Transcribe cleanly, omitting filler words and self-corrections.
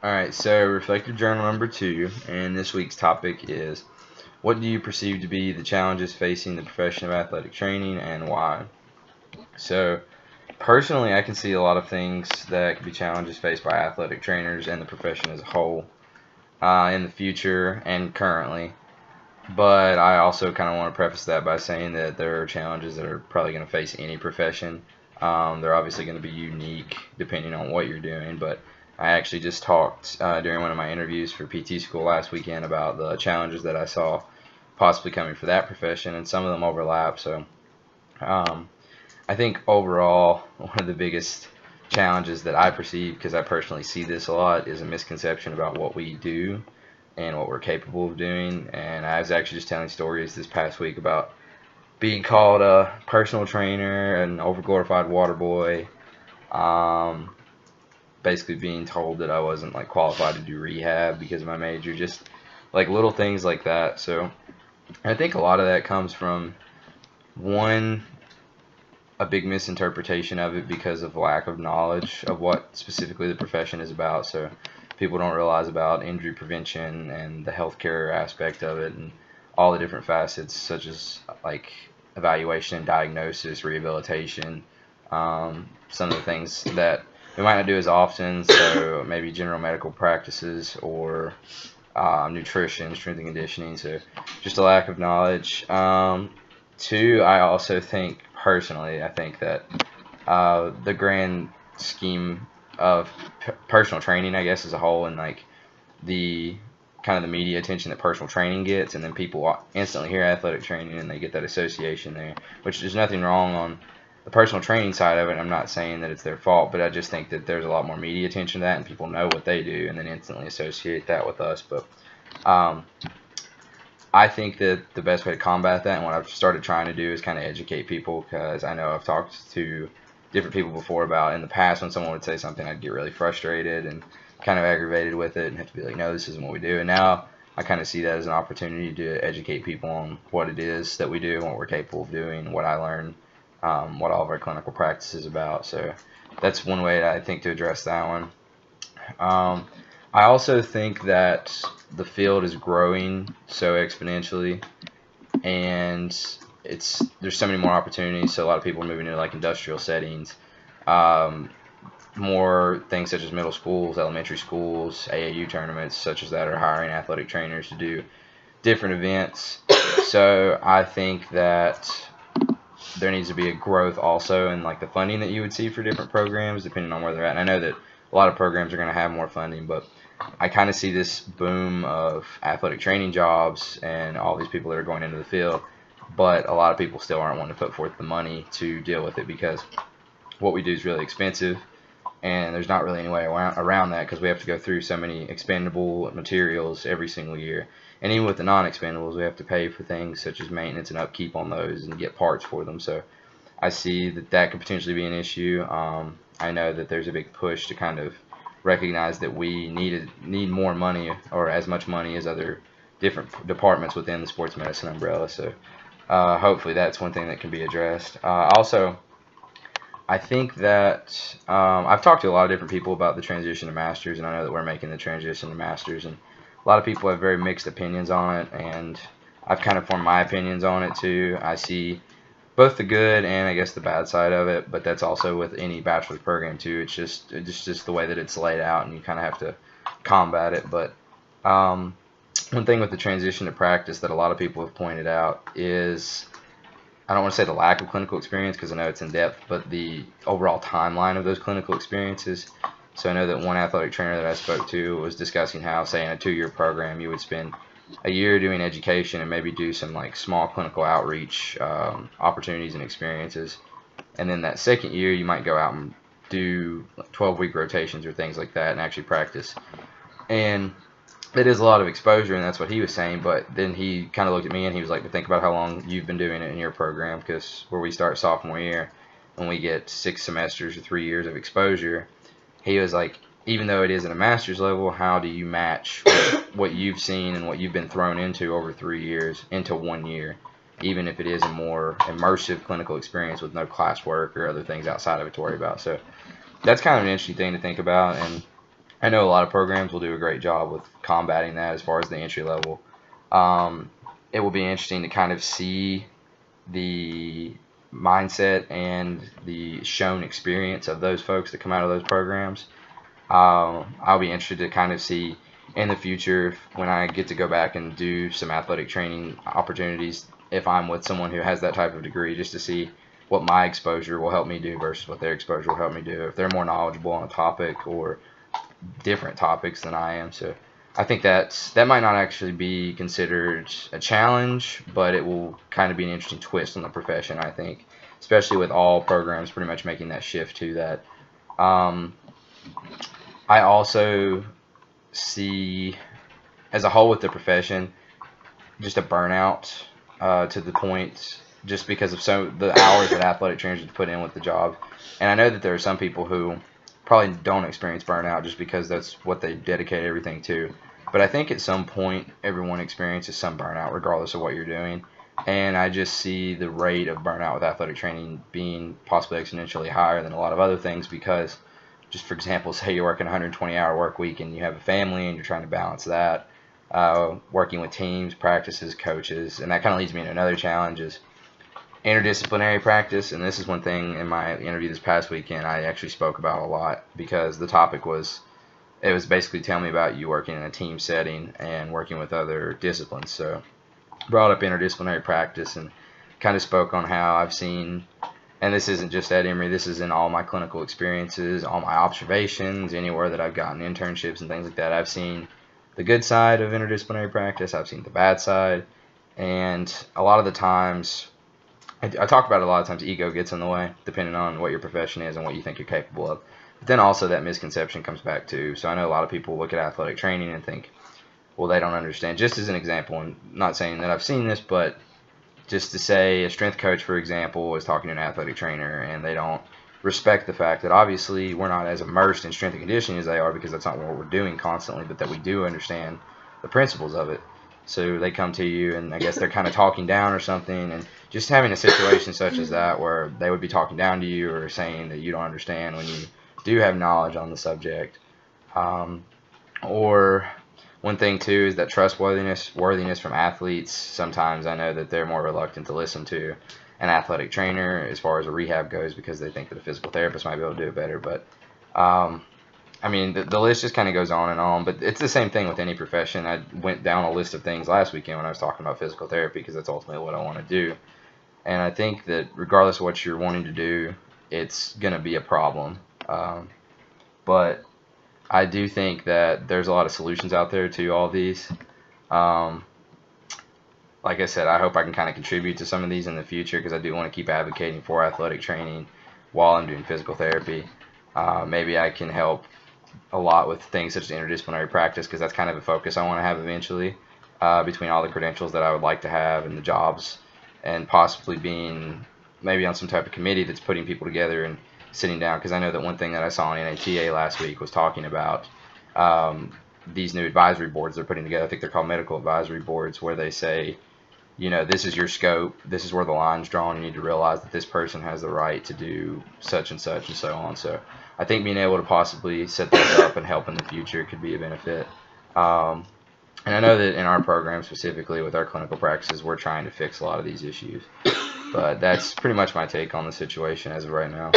Alright, so reflective journal number 2, and this week's topic is, what do you perceive to be the challenges facing the profession of athletic training and why? So, personally, I can see a lot of things that could be challenges faced by athletic trainers and the profession as a whole in the future and currently. But I also kind of want to preface that by saying that there are challenges that are probably going to face any profession. They're obviously going to be unique depending on what you're doing, but I actually just talked during one of my interviews for PT school last weekend about the challenges that I saw possibly coming for that profession, and some of them overlap. So um, I think overall, one of the biggest challenges that I perceive, because I personally see this a lot, is a misconception about what we do and what we're capable of doing. And I was actually just telling stories this past week about being called a personal trainer, an overglorified water boy, um, basically being told that I wasn't like qualified to do rehab because of my major, just like little things like that. So I think a lot of that comes from one, a big misinterpretation of it because of lack of knowledge of what specifically the profession is about. So people don't realize about injury prevention and the healthcare aspect of it and all the different facets such as like evaluation and diagnosis, rehabilitation, some of the things that we might not do as often, so maybe general medical practices or nutrition, strength and conditioning, so just a lack of knowledge. Two, I also think personally, I think that the grand scheme of personal training, I guess, as a whole, and like the kind of the media attention that personal training gets, and then people instantly hear athletic training and they get that association there, which there's nothing wrong on the personal training side of it. I'm not saying that it's their fault, but I just think that there's a lot more media attention to that, and people know what they do and then instantly associate that with us. But um, I think that the best way to combat that, and what I've started trying to do, is kind of educate people, because I know I've talked to different people before about in the past when someone would say something, I'd get really frustrated and kind of aggravated with it and have to be like, no, this isn't what we do. And now I kind of see that as an opportunity to educate people on what it is that we do and what we're capable of doing, what I learned, what all of our clinical practice is about. So that's one way I think to address that one. I also think that the field is growing so exponentially, and there's so many more opportunities. So a lot of people are moving into like industrial settings, um, more things such as middle schools, elementary schools, AAU tournaments such as that are hiring athletic trainers to do different events. So I think that there needs to be a growth also in like the funding that you would see for different programs depending on where they're at. And I know that a lot of programs are going to have more funding, but I kind of see this boom of athletic training jobs and all these people that are going into the field, but a lot of people still aren't wanting to put forth the money to deal with it because what we do is really expensive, and there's not really any way around that because we have to go through so many expendable materials every single year. And even with the non-expendables, we have to pay for things such as maintenance and upkeep on those and get parts for them. So I see that that could potentially be an issue. I know that there's a big push to kind of recognize that we need more money, or as much money as other different departments within the sports medicine umbrella. So hopefully that's one thing that can be addressed. Also, I think that I've talked to a lot of different people about the transition to masters, and I know that we're making the transition to masters, and a lot of people have very mixed opinions on it, and I've kind of formed my opinions on it too. I see both the good and I guess the bad side of it, but that's also with any bachelor's program too. It's just the way that it's laid out, and you kind of have to combat it. But one thing with the transition to practice that a lot of people have pointed out is, I don't want to say the lack of clinical experience because I know it's in depth, but the overall timeline of those clinical experiences. So I know that one athletic trainer that I spoke to was discussing how, say, in a 2-year program, you would spend a year doing education and maybe do some like small clinical outreach opportunities and experiences, and then that second year you might go out and do 12-week rotations or things like that and actually practice. And it is a lot of exposure, and that's what he was saying. But then he kind of looked at me and he was like, but think about how long you've been doing it in your program, because where we start sophomore year and we get 6 semesters or 3 years of exposure, he was like, even though it is at a master's level, how do you match what you've seen and what you've been thrown into over 3 years into 1 year, even if it is a more immersive clinical experience with no classwork or other things outside of it to worry about. So that's kind of an interesting thing to think about. And I know a lot of programs will do a great job with combating that as far as the entry level. It will be interesting to kind of see the mindset and the shown experience of those folks that come out of those programs. I'll be interested to kind of see in the future when I get to go back and do some athletic training opportunities, if I'm with someone who has that type of degree, just to see what my exposure will help me do versus what their exposure will help me do, if they're more knowledgeable on a topic or different topics than I am. So I think that might not actually be considered a challenge, but it will kind of be an interesting twist on the profession, I think, especially with all programs pretty much making that shift to that. I also see, as a whole with the profession, just a burnout to the point just because of the hours that athletic trainers have put in with the job. And I know that there are some people who probably don't experience burnout just because that's what they dedicate everything to. But I think at some point everyone experiences some burnout regardless of what you're doing. And I just see the rate of burnout with athletic training being possibly exponentially higher than a lot of other things because, just for example, say you're working a 120-hour work week and you have a family and you're trying to balance that, working with teams, practices, coaches, and that kind of leads me into another challenge is interdisciplinary practice. And this is one thing in my interview this past weekend I actually spoke about a lot because the topic was, it was basically telling me about you working in a team setting and working with other disciplines. So brought up interdisciplinary practice and kind of spoke on how I've seen, and this isn't just at Emory, this is in all my clinical experiences, all my observations, anywhere that I've gotten internships and things like that. I've seen the good side of interdisciplinary practice, I've seen the bad side, and a lot of the times, I talk about it a lot of times, ego gets in the way, depending on what your profession is and what you think you're capable of. But then also that misconception comes back too. So I know a lot of people look at athletic training and think, well, they don't understand. Just as an example, and not saying that I've seen this, but just to say a strength coach, for example, is talking to an athletic trainer and they don't respect the fact that obviously we're not as immersed in strength and conditioning as they are because that's not what we're doing constantly, but that we do understand the principles of it. So they come to you and I guess they're kind of talking down or something, and just having a situation such as that where they would be talking down to you or saying that you don't understand when you do have knowledge on the subject. Or one thing too is that worthiness from athletes. Sometimes I know that they're more reluctant to listen to an athletic trainer as far as a rehab goes because they think that a physical therapist might be able to do it better. But I mean, the list just kind of goes on and on. But it's the same thing with any profession. I went down a list of things last weekend when I was talking about physical therapy because that's ultimately what I want to do. And I think that regardless of what you're wanting to do, it's going to be a problem. But I do think that there's a lot of solutions out there to all these. Like I said, I hope I can kind of contribute to some of these in the future because I do want to keep advocating for athletic training while I'm doing physical therapy. Maybe I can help a lot with things such as interdisciplinary practice because that's kind of a focus I want to have eventually between all the credentials that I would like to have and the jobs, and possibly being maybe on some type of committee that's putting people together and sitting down, because I know that one thing that I saw on NATA last week was talking about these new advisory boards they're putting together. I think they're called medical advisory boards, where they say, you know, this is your scope, this is where the line's drawn, you need to realize that this person has the right to do such and such and so on. So I think being able to possibly set those up and help in the future could be a benefit. And I know that in our program specifically with our clinical practices, we're trying to fix a lot of these issues. But that's pretty much my take on the situation as of right now.